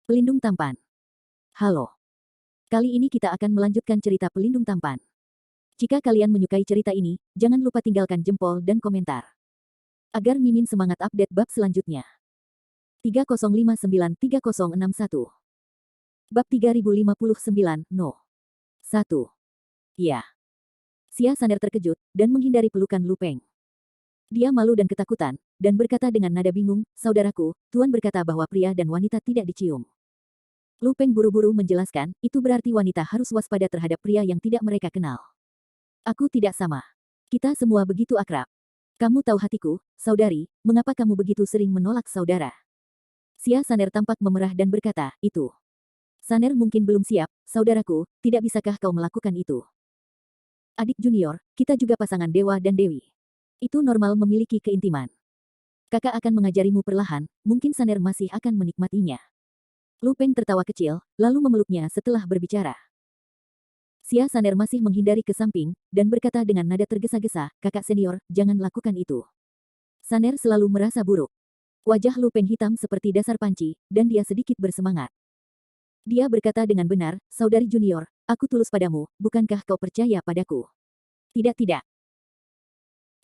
Pelindung tampan. Halo. Kali ini kita akan melanjutkan cerita pelindung tampan. Jika kalian menyukai cerita ini, jangan lupa tinggalkan jempol dan komentar. Agar Mimin semangat update bab selanjutnya. 3059-3061. Bab 3059, No. 1. Ya. Xia Saner terkejut, dan menghindari pelukan Lu Peng. Dia malu dan ketakutan, dan berkata dengan nada bingung, "Saudaraku, Tuan berkata bahwa pria dan wanita tidak dicium." Lu Peng buru-buru menjelaskan, itu berarti wanita harus waspada terhadap pria yang tidak mereka kenal. Aku tidak sama. Kita semua begitu akrab. Kamu tahu hatiku, saudari, mengapa kamu begitu sering menolak saudara? Xia Saner tampak memerah dan berkata, itu. Saner mungkin belum siap, saudaraku, tidak bisakah kau melakukan itu? Adik junior, kita juga pasangan dewa dan dewi. Itu normal memiliki keintiman. Kakak akan mengajarimu perlahan, mungkin Saner masih akan menikmatinya. Lu Peng tertawa kecil, lalu memeluknya setelah berbicara. Xia Saner masih menghindari ke samping, dan berkata dengan nada tergesa-gesa, "Kakak senior, jangan lakukan itu." Saner selalu merasa buruk. Wajah Lu Peng hitam seperti dasar panci, dan dia sedikit bersemangat. Dia berkata dengan benar, "Saudari junior, aku tulus padamu, bukankah kau percaya padaku?" Tidak.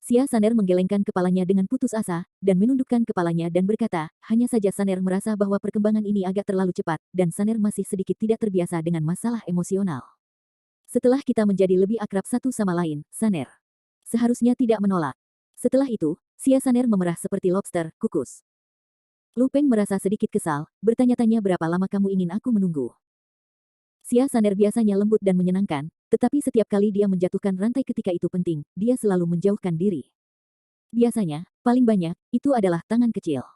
Xia Saner menggelengkan kepalanya dengan putus asa, dan menundukkan kepalanya dan berkata, hanya saja Saner merasa bahwa perkembangan ini agak terlalu cepat, dan Saner masih sedikit tidak terbiasa dengan masalah emosional. Setelah kita menjadi lebih akrab satu sama lain, Saner seharusnya tidak menolak. Setelah itu, Xia Saner memerah seperti lobster, kukus. Lu Peng merasa sedikit kesal, bertanya-tanya berapa lama kamu ingin aku menunggu. Xia Saner biasanya lembut dan menyenangkan, tetapi setiap kali dia menjatuhkan rantai ketika itu penting, dia selalu menjauhkan diri. Biasanya, paling banyak, itu adalah tangan kecil.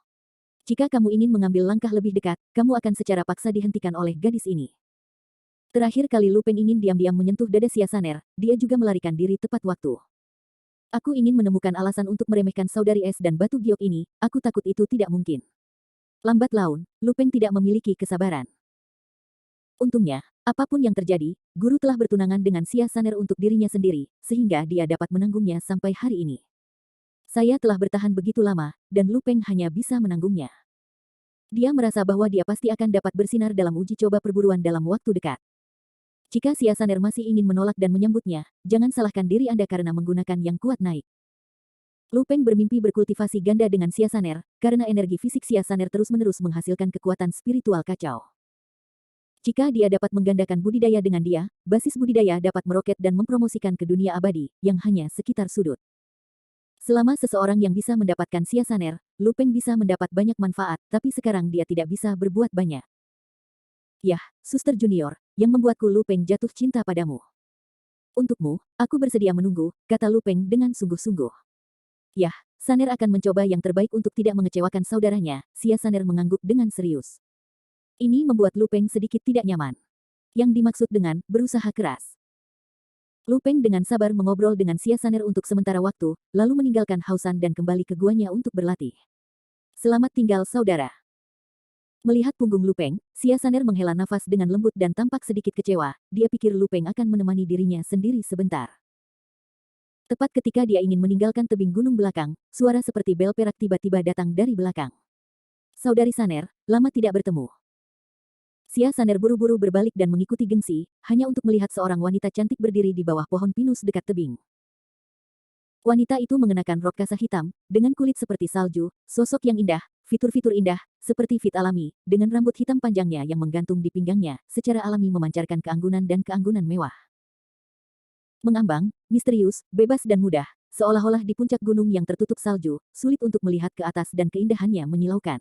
Jika kamu ingin mengambil langkah lebih dekat, kamu akan secara paksa dihentikan oleh gadis ini. Terakhir kali Lu Peng ingin diam-diam menyentuh dada Xia Saner, dia juga melarikan diri tepat waktu. Aku ingin menemukan alasan untuk meremehkan saudari es dan batu giok ini, aku takut itu tidak mungkin. Lambat laun, Lu Peng tidak memiliki kesabaran. Untungnya, apapun yang terjadi, guru telah bertunangan dengan Xia Saner untuk dirinya sendiri, sehingga dia dapat menanggungnya sampai hari ini. Saya telah bertahan begitu lama, dan Lu Peng hanya bisa menanggungnya. Dia merasa bahwa dia pasti akan dapat bersinar dalam uji coba perburuan dalam waktu dekat. Jika Xia Saner masih ingin menolak dan menyambutnya, jangan salahkan diri Anda karena menggunakan yang kuat naik. Lu Peng bermimpi berkultivasi ganda dengan Xia Saner, karena energi fisik Xia Saner terus-menerus menghasilkan kekuatan spiritual kacau. Jika dia dapat menggandakan budidaya dengan dia, basis budidaya dapat meroket dan mempromosikan ke dunia abadi, yang hanya sekitar sudut. Selama seseorang yang bisa mendapatkan Xia Saner, Lu Peng bisa mendapat banyak manfaat, tapi sekarang dia tidak bisa berbuat banyak. Yah, suster junior, yang membuatku Lu Peng jatuh cinta padamu. Untukmu, aku bersedia menunggu, kata Lu Peng dengan sungguh-sungguh. Yah, Saner akan mencoba yang terbaik untuk tidak mengecewakan saudaranya, Xia Saner mengangguk dengan serius. Ini membuat Lu Peng sedikit tidak nyaman. Yang dimaksud dengan berusaha keras. Lu Peng dengan sabar mengobrol dengan Xia Saner untuk sementara waktu, lalu meninggalkan Hausan dan kembali ke guanya untuk berlatih. Selamat tinggal saudara. Melihat punggung Lu Peng, Xia Saner menghela nafas dengan lembut dan tampak sedikit kecewa, dia pikir Lu Peng akan menemani dirinya sendiri sebentar. Tepat ketika dia ingin meninggalkan tebing gunung belakang, suara seperti bel perak tiba-tiba datang dari belakang. Saudari Saner, lama tidak bertemu. Xia Saner buru-buru berbalik dan mengikuti gengsi, hanya untuk melihat seorang wanita cantik berdiri di bawah pohon pinus dekat tebing. Wanita itu mengenakan rok kasa hitam, dengan kulit seperti salju, sosok yang indah, fitur-fitur indah, seperti fit alami, dengan rambut hitam panjangnya yang menggantung di pinggangnya, secara alami memancarkan keanggunan dan keanggunan mewah. Mengambang, misterius, bebas dan mudah, seolah-olah di puncak gunung yang tertutup salju, sulit untuk melihat ke atas dan keindahannya menyilaukan.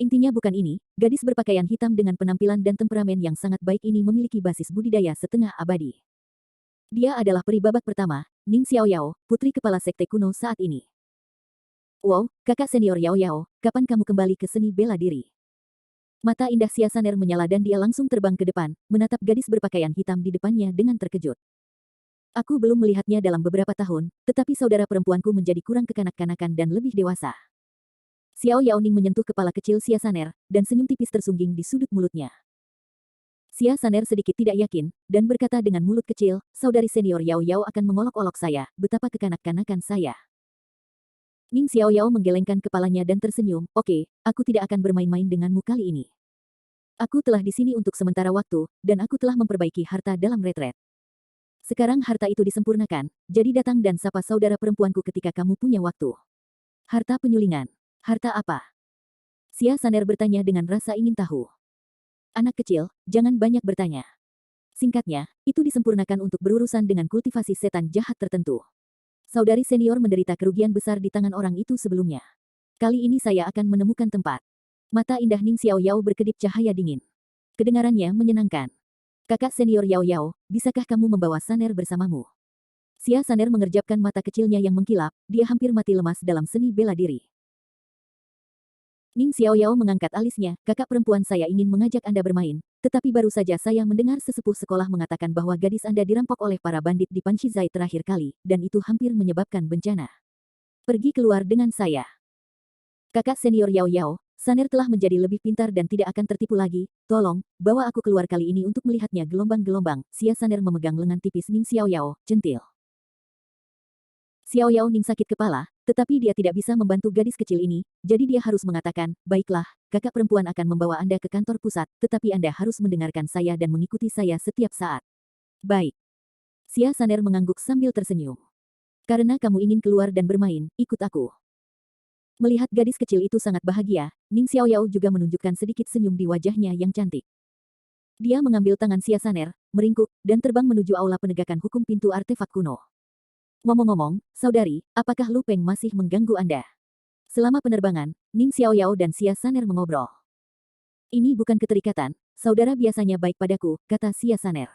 Intinya bukan ini, gadis berpakaian hitam dengan penampilan dan temperamen yang sangat baik ini memiliki basis budidaya setengah abadi. Dia adalah peri babak pertama, Ning Xiaoyao, putri kepala sekte kuno saat ini. Wow, kakak senior Yao Yao, kapan kamu kembali ke seni bela diri? Mata indah Xia Saner menyala dan dia langsung terbang ke depan, menatap gadis berpakaian hitam di depannya dengan terkejut. Aku belum melihatnya dalam beberapa tahun, tetapi saudara perempuanku menjadi kurang kekanak-kanakan dan lebih dewasa. Xiao Yaoning menyentuh kepala kecil Xia Saner, dan senyum tipis tersungging di sudut mulutnya. Xia Saner sedikit tidak yakin, dan berkata dengan mulut kecil, saudari senior Yao Yao akan mengolok-olok saya, betapa kekanak-kanakan saya. Ning Xiao Yao menggelengkan kepalanya dan tersenyum, oke, aku tidak akan bermain-main denganmu kali ini. Aku telah di sini untuk sementara waktu, dan aku telah memperbaiki harta dalam retret. Sekarang harta itu disempurnakan, jadi datang dan sapa saudara perempuanku ketika kamu punya waktu. Harta penyulingan. Harta apa? Xia Saner bertanya dengan rasa ingin tahu. Anak kecil, jangan banyak bertanya. Singkatnya, itu disempurnakan untuk berurusan dengan kultivasi setan jahat tertentu. Saudari senior menderita kerugian besar di tangan orang itu sebelumnya. Kali ini saya akan menemukan tempat. Mata indah Ning Xiao Yao berkedip cahaya dingin. Kedengarannya menyenangkan. Kakak senior Yao Yao, bisakah kamu membawa Saner bersamamu? Xia Saner mengerjapkan mata kecilnya yang mengkilap, dia hampir mati lemas dalam seni bela diri. Ning Xiao Yao mengangkat alisnya, kakak perempuan saya ingin mengajak Anda bermain, tetapi baru saja saya mendengar sesepuh sekolah mengatakan bahwa gadis Anda dirampok oleh para bandit di Panshizai terakhir kali, dan itu hampir menyebabkan bencana. Pergi keluar dengan saya. Kakak senior Yao Yao, Saner telah menjadi lebih pintar dan tidak akan tertipu lagi. Tolong, bawa aku keluar kali ini untuk melihatnya gelombang-gelombang. Xia Saner memegang lengan tipis Ning Xiao Yao, centil. Xiao Yao Ning sakit kepala, tetapi dia tidak bisa membantu gadis kecil ini, jadi dia harus mengatakan, baiklah, kakak perempuan akan membawa Anda ke kantor pusat, tetapi Anda harus mendengarkan saya dan mengikuti saya setiap saat. Baik. Xia Saner mengangguk sambil tersenyum. Karena kamu ingin keluar dan bermain, ikut aku. Melihat gadis kecil itu sangat bahagia, Ning Xiao Yao juga menunjukkan sedikit senyum di wajahnya yang cantik. Dia mengambil tangan Xia Saner, meringkuk, dan terbang menuju aula penegakan hukum pintu artefak kuno. Ngomong-ngomong, saudari, apakah Lu Peng masih mengganggu Anda? Selama penerbangan, Ning Xiao Yao dan Xia Saner mengobrol. Ini bukan keterikatan, saudara biasanya baik padaku, kata Xia Saner.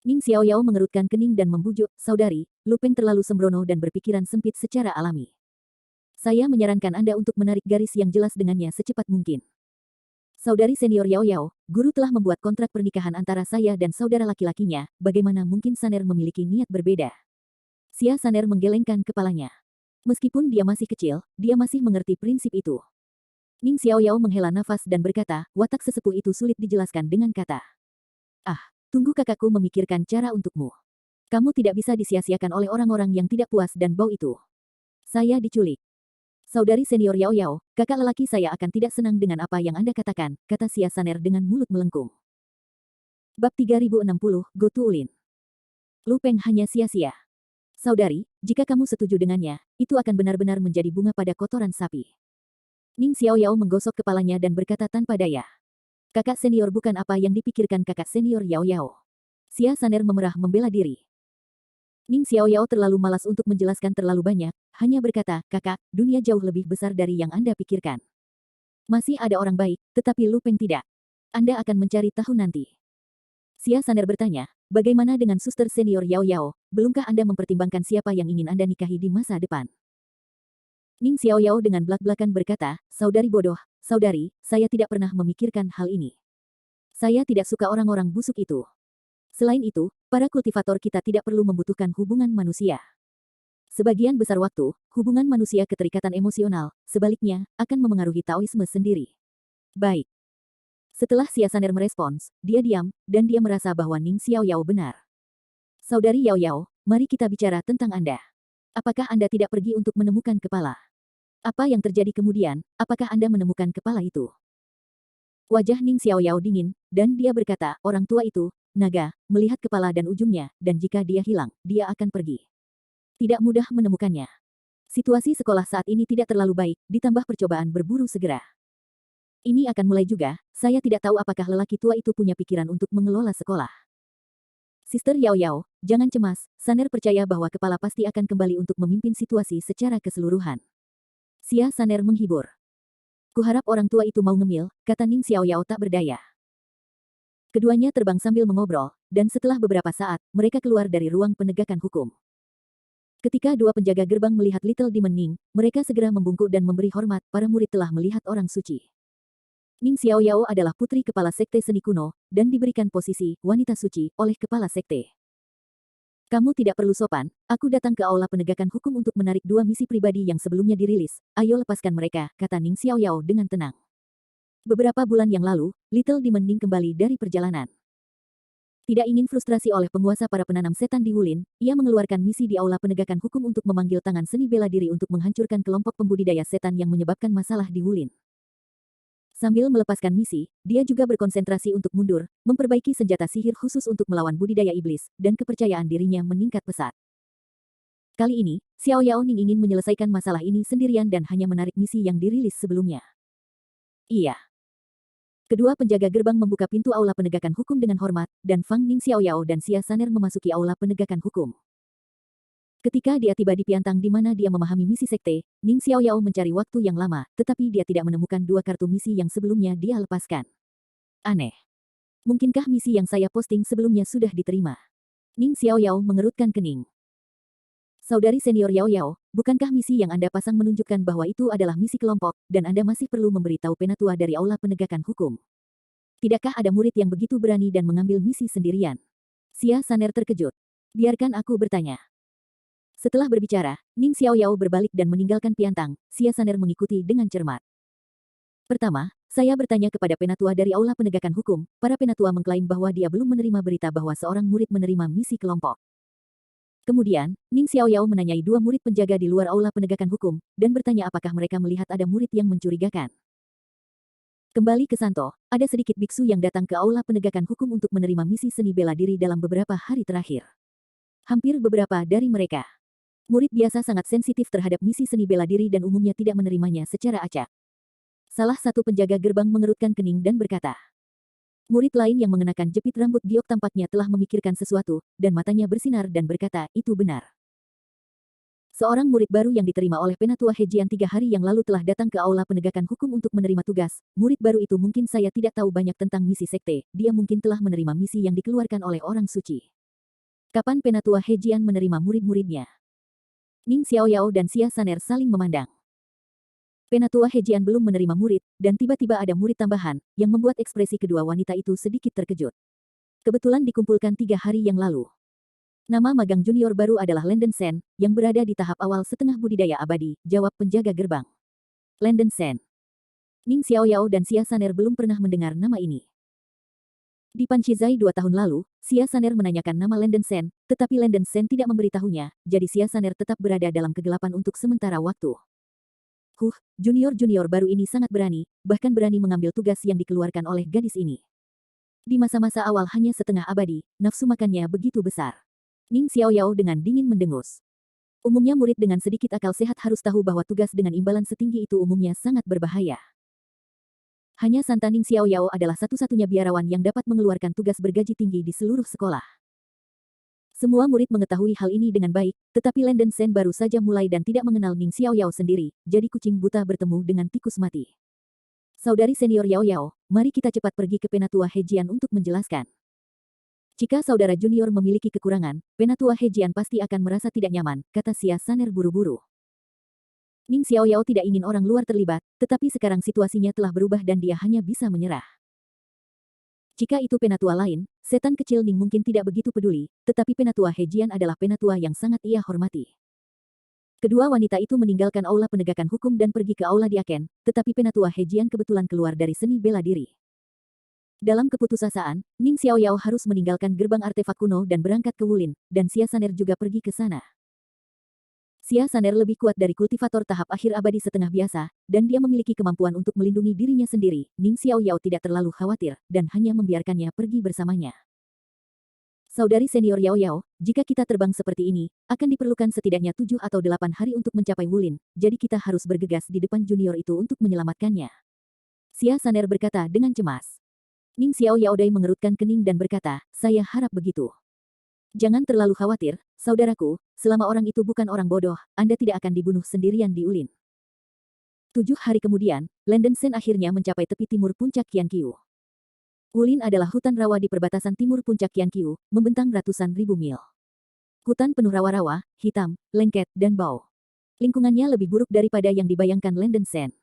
Ning Xiao Yao mengerutkan kening dan membujuk, saudari, Lu Peng terlalu sembrono dan berpikiran sempit secara alami. Saya menyarankan Anda untuk menarik garis yang jelas dengannya secepat mungkin. Saudari senior Yao Yao, guru telah membuat kontrak pernikahan antara saya dan saudara laki-lakinya, bagaimana mungkin Saner memiliki niat berbeda? Xia Saner menggelengkan kepalanya. Meskipun dia masih kecil, dia masih mengerti prinsip itu. Ning Xiao Yao menghela nafas dan berkata, watak sesepuh itu sulit dijelaskan dengan kata. Ah, tunggu kakakku memikirkan cara untukmu. Kamu tidak bisa disia-siakan oleh orang-orang yang tidak puas dan bau itu. Saya diculik. Saudari senior Yao Yao, kakak lelaki saya akan tidak senang dengan apa yang Anda katakan, kata Xia Saner dengan mulut melengkung. Bab 3060, Gotu Ulin. Lu Peng hanya sia-sia. Saudari, jika kamu setuju dengannya, itu akan benar-benar menjadi bunga pada kotoran sapi. Ning Xiao Yao menggosok kepalanya dan berkata tanpa daya. Kakak senior bukan apa yang dipikirkan kakak senior Yao Yao. Xia Saner memerah membela diri. Ning Xiao Yao terlalu malas untuk menjelaskan terlalu banyak, hanya berkata, kakak, dunia jauh lebih besar dari yang Anda pikirkan. Masih ada orang baik, tetapi Lu Peng tidak. Anda akan mencari tahu nanti. Xia Saner bertanya, bagaimana dengan suster senior Yao Yao, belumkah Anda mempertimbangkan siapa yang ingin Anda nikahi di masa depan? Ning Xiao Yao dengan belak-belakan berkata, saudari bodoh, saudari, saya tidak pernah memikirkan hal ini. Saya tidak suka orang-orang busuk itu. Selain itu, para kultivator kita tidak perlu membutuhkan hubungan manusia. Sebagian besar waktu, hubungan manusia keterikatan emosional, sebaliknya, akan memengaruhi Taoisme sendiri. Baik. Setelah Xia Saner merespons, dia diam, dan dia merasa bahwa Ning Xiao Yao benar. Saudari Yao Yao, mari kita bicara tentang Anda. Apakah Anda tidak pergi untuk menemukan kepala? Apa yang terjadi kemudian, apakah Anda menemukan kepala itu? Wajah Ning Xiao Yao dingin, dan dia berkata, orang tua itu, naga, melihat kepala dan ujungnya, dan jika dia hilang, dia akan pergi. Tidak mudah menemukannya. Situasi sekolah saat ini tidak terlalu baik, ditambah percobaan berburu segera. Ini akan mulai juga, saya tidak tahu apakah lelaki tua itu punya pikiran untuk mengelola sekolah. Sister Yao Yao, jangan cemas, Saner percaya bahwa kepala pasti akan kembali untuk memimpin situasi secara keseluruhan. Xia Saner menghibur. Kuharap orang tua itu mau ngemil, kata Ning Xiao Yao tak berdaya. Keduanya terbang sambil mengobrol, dan setelah beberapa saat, mereka keluar dari ruang penegakan hukum. Ketika dua penjaga gerbang melihat Little Demon Ning, mereka segera membungkuk dan memberi hormat, para murid telah melihat orang suci. Ning Xiao Yao adalah putri kepala sekte seni kuno, dan diberikan posisi wanita suci oleh kepala sekte. Kamu tidak perlu sopan, aku datang ke aula penegakan hukum untuk menarik dua misi pribadi yang sebelumnya dirilis. Ayo lepaskan mereka, kata Ning Xiao Yao dengan tenang. Beberapa bulan yang lalu, Little Demon Ning kembali dari perjalanan. Tidak ingin frustrasi oleh penguasa para penanam setan di Wulin, ia mengeluarkan misi di aula penegakan hukum untuk memanggil tangan seni bela diri untuk menghancurkan kelompok pembudidaya setan yang menyebabkan masalah di Wulin. Sambil melepaskan misi, dia juga berkonsentrasi untuk mundur, memperbaiki senjata sihir khusus untuk melawan budidaya iblis, dan kepercayaan dirinya meningkat pesat. Kali ini, Xiao Yaoning ingin menyelesaikan masalah ini sendirian dan hanya menarik misi yang dirilis sebelumnya. Iya. Kedua penjaga gerbang membuka pintu aula penegakan hukum dengan hormat, dan Fang Ning Xiaoyao dan Xia Saner memasuki aula penegakan hukum. Ketika dia tiba di piantang di mana dia memahami misi sekte, Ning Xiaoyao mencari waktu yang lama, tetapi dia tidak menemukan dua kartu misi yang sebelumnya dia lepaskan. Aneh. Mungkinkah misi yang saya posting sebelumnya sudah diterima? Ning Xiaoyao mengerutkan kening. Saudari senior Yao Yao, bukankah misi yang Anda pasang menunjukkan bahwa itu adalah misi kelompok, dan Anda masih perlu memberitahu penatua dari aula penegakan hukum? Tidakkah ada murid yang begitu berani dan mengambil misi sendirian? Xia Saner terkejut. Biarkan aku bertanya. Setelah berbicara, Ning Xiaoyao berbalik dan meninggalkan piantang. Xia Saner mengikuti dengan cermat. Pertama, saya bertanya kepada penatua dari aula penegakan hukum. Para penatua mengklaim bahwa dia belum menerima berita bahwa seorang murid menerima misi kelompok. Kemudian, Ning Xiaoyao menanyai dua murid penjaga di luar aula penegakan hukum, dan bertanya apakah mereka melihat ada murid yang mencurigakan. Kembali ke Santo, ada sedikit biksu yang datang ke aula penegakan hukum untuk menerima misi seni bela diri dalam beberapa hari terakhir. Hampir beberapa dari mereka. Murid biasa sangat sensitif terhadap misi seni bela diri dan umumnya tidak menerimanya secara acak. Salah satu penjaga gerbang mengerutkan kening dan berkata, murid lain yang mengenakan jepit rambut giok tampaknya telah memikirkan sesuatu, dan matanya bersinar dan berkata, itu benar. Seorang murid baru yang diterima oleh Penatua Hejian 3 hari yang lalu telah datang ke aula penegakan hukum untuk menerima tugas. Murid baru itu mungkin saya tidak tahu banyak tentang misi sekte, dia mungkin telah menerima misi yang dikeluarkan oleh orang suci. Kapan Penatua Hejian menerima murid-muridnya? Ning Xiaoyao dan Xia Saner saling memandang. Penatua Hejian belum menerima murid, dan tiba-tiba ada murid tambahan, yang membuat ekspresi kedua wanita itu sedikit terkejut. Kebetulan dikumpulkan 3 hari yang lalu. Nama magang junior baru adalah Lenden Sen, yang berada di tahap awal setengah budidaya abadi, jawab penjaga gerbang. Lenden Sen. Ning Xiaoyao dan Xia Saner belum pernah mendengar nama ini. Di Panchizai 2 tahun lalu, Xia Saner menanyakan nama Lenden Sen, tetapi Lenden Sen tidak memberitahunya, jadi Xia Saner tetap berada dalam kegelapan untuk sementara waktu. Junior-junior baru ini sangat berani, bahkan berani mengambil tugas yang dikeluarkan oleh gadis ini. Di masa-masa awal hanya setengah abadi, nafsu makannya begitu besar. Ning Xiaoyao dengan dingin mendengus. Umumnya murid dengan sedikit akal sehat harus tahu bahwa tugas dengan imbalan setinggi itu umumnya sangat berbahaya. Hanya Santa Ning Xiaoyao adalah satu-satunya biarawan yang dapat mengeluarkan tugas bergaji tinggi di seluruh sekolah. Semua murid mengetahui hal ini dengan baik, tetapi Lenden Sen baru saja mulai dan tidak mengenal Ning Xiaoyao sendiri, jadi kucing buta bertemu dengan tikus mati. Saudari senior Yao Yao, mari kita cepat pergi ke Penatua Hejian untuk menjelaskan. Jika saudara junior memiliki kekurangan, Penatua Hejian pasti akan merasa tidak nyaman, kata Xia Saner buru-buru. Ning Xiaoyao tidak ingin orang luar terlibat, tetapi sekarang situasinya telah berubah dan dia hanya bisa menyerah. Jika itu penatua lain, setan kecil Ning mungkin tidak begitu peduli, tetapi penatua Hejian adalah penatua yang sangat ia hormati. Kedua wanita itu meninggalkan aula penegakan hukum dan pergi ke aula Diaken, tetapi penatua Hejian kebetulan keluar dari seni bela diri. Dalam keputusasaan, Ning Xiaoyao harus meninggalkan gerbang artefak kuno dan berangkat ke Wulin, dan Xia Saner juga pergi ke sana. Xia Saner lebih kuat dari kultivator tahap akhir abadi setengah biasa, dan dia memiliki kemampuan untuk melindungi dirinya sendiri. Ning Xiaoyao tidak terlalu khawatir, dan hanya membiarkannya pergi bersamanya. Saudari senior Yao Yao, jika kita terbang seperti ini, akan diperlukan setidaknya 7 atau 8 hari untuk mencapai Wulin, jadi kita harus bergegas di depan junior itu untuk menyelamatkannya. Xia Saner berkata dengan cemas. Ning Xiaoyao Dai mengerutkan kening dan berkata, saya harap begitu. Jangan terlalu khawatir, saudaraku, selama orang itu bukan orang bodoh, Anda tidak akan dibunuh sendirian di Ulin. 7 hari kemudian, Lenden Sen akhirnya mencapai tepi timur puncak Qianqiu. Wulin adalah hutan rawa di perbatasan timur puncak Qianqiu, membentang ratusan ribu mil. Hutan penuh rawa-rawa, hitam, lengket, dan bau. Lingkungannya lebih buruk daripada yang dibayangkan Lenden Sen.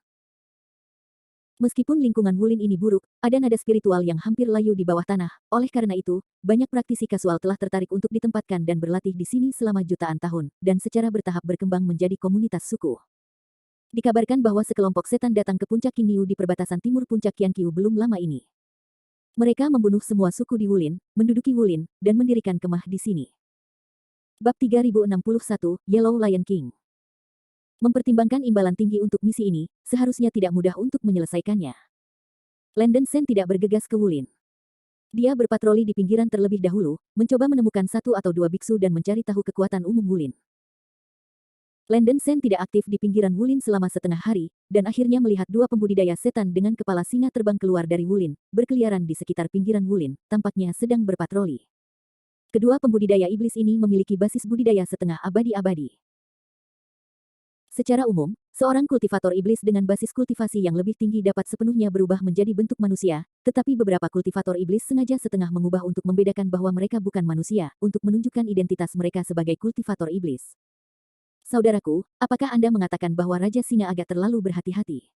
Meskipun lingkungan Wulin ini buruk, ada nada spiritual yang hampir layu di bawah tanah. Oleh karena itu, banyak praktisi kasual telah tertarik untuk ditempatkan dan berlatih di sini selama jutaan tahun, dan secara bertahap berkembang menjadi komunitas suku. Dikabarkan bahwa sekelompok setan datang ke puncak Qingniu di perbatasan timur puncak Qianqiu belum lama ini. Mereka membunuh semua suku di Wulin, menduduki Wulin, dan mendirikan kemah di sini. Bab 3061, Yellow Lion King. Mempertimbangkan imbalan tinggi untuk misi ini, seharusnya tidak mudah untuk menyelesaikannya. Landen Sen tidak bergegas ke Wulin. Dia berpatroli di pinggiran terlebih dahulu, mencoba menemukan satu atau dua biksu dan mencari tahu kekuatan umum Wulin. Landen Sen tidak aktif di pinggiran Wulin selama setengah hari, dan akhirnya melihat dua pembudidaya setan dengan kepala singa terbang keluar dari Wulin, berkeliaran di sekitar pinggiran Wulin, tampaknya sedang berpatroli. Kedua pembudidaya iblis ini memiliki basis budidaya setengah abadi-abadi. Secara umum, seorang kultivator iblis dengan basis kultivasi yang lebih tinggi dapat sepenuhnya berubah menjadi bentuk manusia, tetapi beberapa kultivator iblis sengaja setengah mengubah untuk membedakan bahwa mereka bukan manusia, untuk menunjukkan identitas mereka sebagai kultivator iblis. Saudaraku, apakah Anda mengatakan bahwa Raja Singa agak terlalu berhati-hati?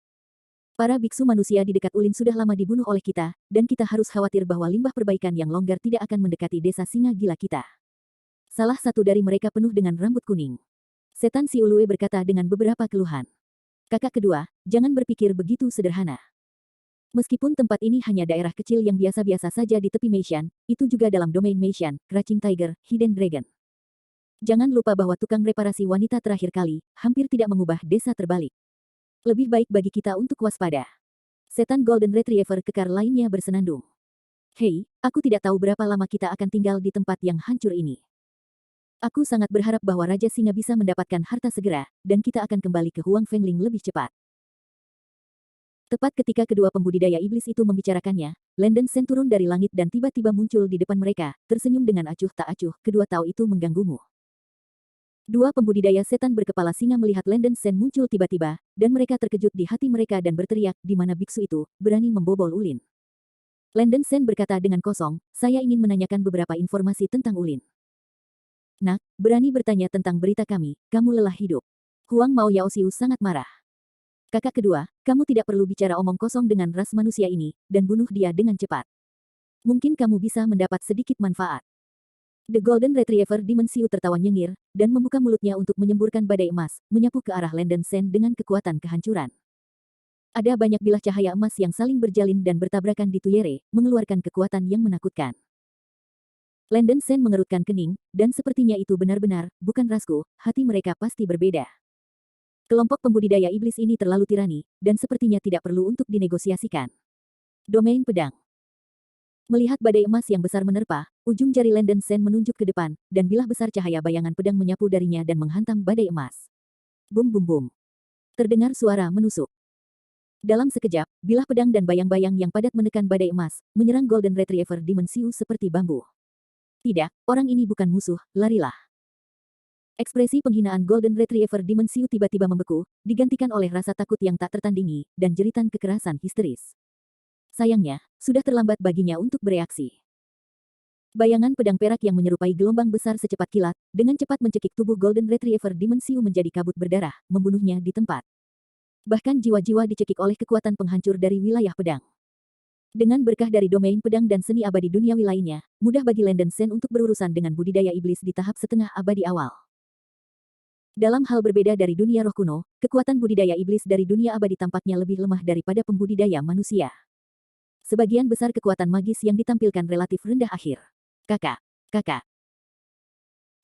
Para biksu manusia di dekat Ulin sudah lama dibunuh oleh kita, dan kita harus khawatir bahwa limbah perbaikan yang longgar tidak akan mendekati desa singa gila kita. Salah satu dari mereka penuh dengan rambut kuning. Setan si Ulue berkata dengan beberapa keluhan. Kakak kedua, jangan berpikir begitu sederhana. Meskipun tempat ini hanya daerah kecil yang biasa-biasa saja di tepi Meishan, itu juga dalam domain Meishan, Crouching Tiger, Hidden Dragon. Jangan lupa bahwa tukang reparasi wanita terakhir kali, hampir tidak mengubah desa terbalik. Lebih baik bagi kita untuk waspada. Setan Golden Retriever kekar lainnya bersenandung. Hei, aku tidak tahu berapa lama kita akan tinggal di tempat yang hancur ini. Aku sangat berharap bahwa Raja Singa bisa mendapatkan harta segera, dan kita akan kembali ke Huang Fengling lebih cepat. Tepat ketika kedua pembudidaya iblis itu membicarakannya, Landen Sen turun dari langit dan tiba-tiba muncul di depan mereka, tersenyum dengan acuh tak acuh, kedua tahu itu mengganggumu. Dua pembudidaya setan berkepala singa melihat Landen Sen muncul tiba-tiba, dan mereka terkejut di hati mereka dan berteriak, di mana biksu itu, berani membobol Ulin. Landen Sen berkata dengan kosong, saya ingin menanyakan beberapa informasi tentang Ulin. Nak, berani bertanya tentang berita kami, kamu lelah hidup. Huang Mao Yaosiu sangat marah. Kakak kedua, kamu tidak perlu bicara omong kosong dengan ras manusia ini, dan bunuh dia dengan cepat. Mungkin kamu bisa mendapat sedikit manfaat. The Golden Retriever Dimensiu tertawa nyengir, dan membuka mulutnya untuk menyemburkan badai emas, menyapu ke arah Landen Sen dengan kekuatan kehancuran. Ada banyak bilah cahaya emas yang saling berjalin dan bertabrakan di Tuyere, mengeluarkan kekuatan yang menakutkan. Landen Sen mengerutkan kening, dan sepertinya itu benar-benar, bukan rasku, hati mereka pasti berbeda. Kelompok pembudidaya iblis ini terlalu tirani, dan sepertinya tidak perlu untuk dinegosiasikan. Domain pedang. Melihat badai emas yang besar menerpa, ujung jari Landen Sen menunjuk ke depan, dan bilah besar cahaya bayangan pedang menyapu darinya dan menghantam badai emas. Bum bum bum. Terdengar suara menusuk. Dalam sekejap, bilah pedang dan bayang-bayang yang padat menekan badai emas, menyerang Golden Retriever Dimensiu seperti bambu. Tidak, orang ini bukan musuh, larilah. Ekspresi penghinaan Golden Retriever Dimensiu tiba-tiba membeku, digantikan oleh rasa takut yang tak tertandingi, dan jeritan kekerasan histeris. Sayangnya, sudah terlambat baginya untuk bereaksi. Bayangan pedang perak yang menyerupai gelombang besar secepat kilat, dengan cepat mencekik tubuh Golden Retriever Dimensiu menjadi kabut berdarah, membunuhnya di tempat. Bahkan jiwa-jiwa dicekik oleh kekuatan penghancur dari wilayah pedang. Dengan berkah dari domain pedang dan seni abadi duniawi lainnya, mudah bagi Landen Sen untuk berurusan dengan budidaya iblis di tahap setengah abadi awal. Dalam hal berbeda dari dunia roh kuno, kekuatan budidaya iblis dari dunia abadi tampaknya lebih lemah daripada pembudidaya manusia. Sebagian besar kekuatan magis yang ditampilkan relatif rendah akhir. Kakak.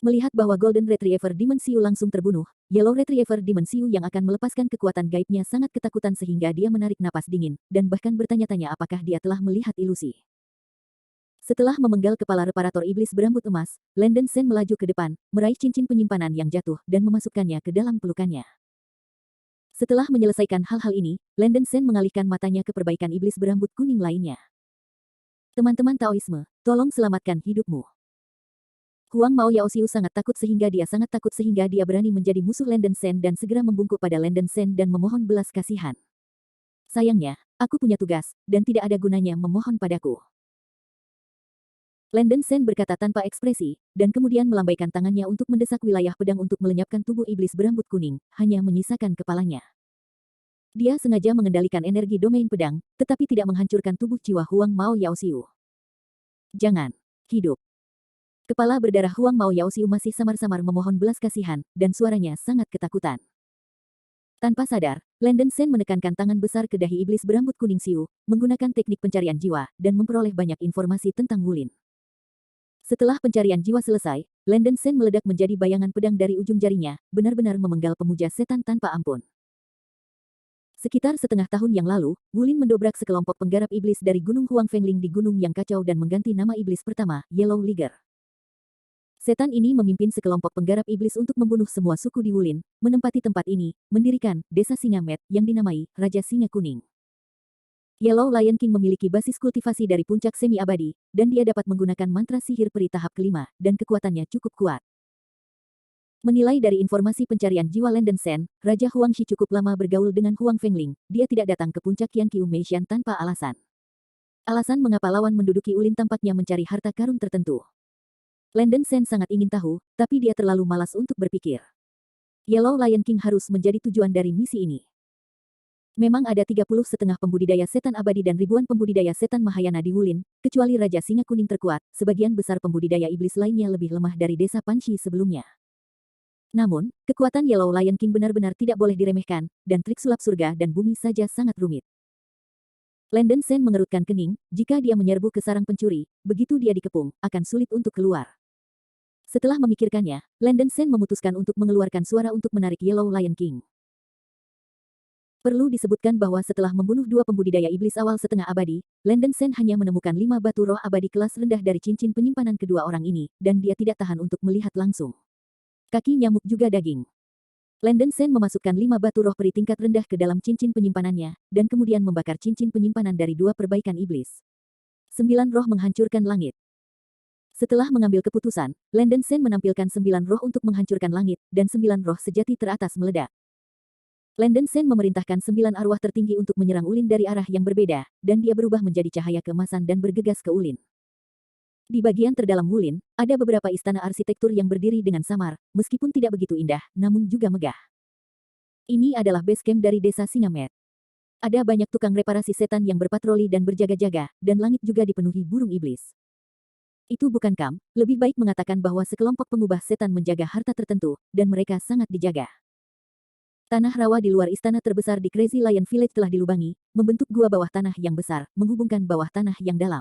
Melihat bahwa Golden Retriever Dimensiu langsung terbunuh, Yellow Retriever Dimensiu yang akan melepaskan kekuatan gaibnya sangat ketakutan sehingga dia menarik napas dingin, dan bahkan bertanya-tanya apakah dia telah melihat ilusi. Setelah memenggal kepala reparator iblis berambut emas, Landen Sen melaju ke depan, meraih cincin penyimpanan yang jatuh dan memasukkannya ke dalam pelukannya. Setelah menyelesaikan hal-hal ini, Landen Sen mengalihkan matanya ke perbaikan iblis berambut kuning lainnya. Teman-teman Taoisme, tolong selamatkan hidupmu. Huang Mao Yaosiu sangat takut sehingga dia berani menjadi musuh Landen Sen dan segera membungkuk pada Landen Sen dan memohon belas kasihan. Sayangnya, aku punya tugas, dan tidak ada gunanya memohon padaku. Landen Sen berkata tanpa ekspresi, dan kemudian melambaikan tangannya untuk mendesak wilayah pedang untuk melenyapkan tubuh iblis berambut kuning, hanya menyisakan kepalanya. Dia sengaja mengendalikan energi domain pedang, tetapi tidak menghancurkan tubuh jiwa Huang Mao Yaosiu. Jangan. Hidup. Kepala berdarah Huang Mao Yaosiu masih samar-samar memohon belas kasihan, dan suaranya sangat ketakutan. Tanpa sadar, Landen Sen menekankan tangan besar ke dahi iblis berambut kuning Siu, menggunakan teknik pencarian jiwa, dan memperoleh banyak informasi tentang Wulin. Setelah pencarian jiwa selesai, Landen Sen meledak menjadi bayangan pedang dari ujung jarinya, benar-benar memenggal pemuja setan tanpa ampun. Sekitar setengah tahun yang lalu, Wulin mendobrak sekelompok penggarap iblis dari Gunung Huang Fengling di gunung yang kacau dan mengganti nama iblis pertama, Yellow Liger. Setan ini memimpin sekelompok penggarap iblis untuk membunuh semua suku di Wulin, menempati tempat ini, mendirikan desa Singa Met yang dinamai Raja Singa Kuning. Yellow Lion King memiliki basis kultivasi dari puncak semi-abadi, dan dia dapat menggunakan mantra sihir peri tahap kelima, dan kekuatannya cukup kuat. Menilai dari informasi pencarian jiwa Landen Sen, Raja Huangshi cukup lama bergaul dengan Huang Fengling, dia tidak datang ke puncak Yanqiu Meishan tanpa alasan. Alasan mengapa lawan menduduki Ulin tampaknya mencari harta karun tertentu. Landen Sen sangat ingin tahu, tapi dia terlalu malas untuk berpikir. Yellow Lion King harus menjadi tujuan dari misi ini. Memang ada 30,5 pembudidaya setan abadi dan ribuan pembudidaya setan Mahayana di Wulin, kecuali Raja Singa Kuning terkuat, sebagian besar pembudidaya iblis lainnya lebih lemah dari desa Panshi sebelumnya. Namun, kekuatan Yellow Lion King benar-benar tidak boleh diremehkan, dan trik sulap surga dan bumi saja sangat rumit. Landen Sen mengerutkan kening, jika dia menyerbu ke sarang pencuri, begitu dia dikepung, akan sulit untuk keluar. Setelah memikirkannya, Landen Sen memutuskan untuk mengeluarkan suara untuk menarik Yellow Lion King. Perlu disebutkan bahwa setelah membunuh 2 pembudidaya iblis awal setengah abadi, Landen Sen hanya menemukan 5 batu roh abadi kelas rendah dari cincin penyimpanan kedua orang ini, dan dia tidak tahan untuk melihat langsung. Kaki nyamuk juga daging. Landen Sen memasukkan 5 batu roh peri tingkat rendah ke dalam cincin penyimpanannya, dan kemudian membakar cincin penyimpanan dari 2 perbaikan iblis. 9 roh menghancurkan langit. Setelah mengambil keputusan, Landen Sen menampilkan 9 roh untuk menghancurkan langit, dan 9 roh sejati teratas meledak. Landen Sen memerintahkan 9 arwah tertinggi untuk menyerang Ulin dari arah yang berbeda, dan dia berubah menjadi cahaya keemasan dan bergegas ke Ulin. Di bagian terdalam Wulin, ada beberapa istana arsitektur yang berdiri dengan samar, meskipun tidak begitu indah, namun juga megah. Ini adalah base camp dari desa Singamet. Ada banyak tukang reparasi setan yang berpatroli dan berjaga-jaga, dan langit juga dipenuhi burung iblis. Itu bukan kamp, lebih baik mengatakan bahwa sekelompok pengubah setan menjaga harta tertentu, dan mereka sangat dijaga. Tanah rawa di luar istana terbesar di Crazy Lion Village telah dilubangi, membentuk gua bawah tanah yang besar, menghubungkan bawah tanah yang dalam.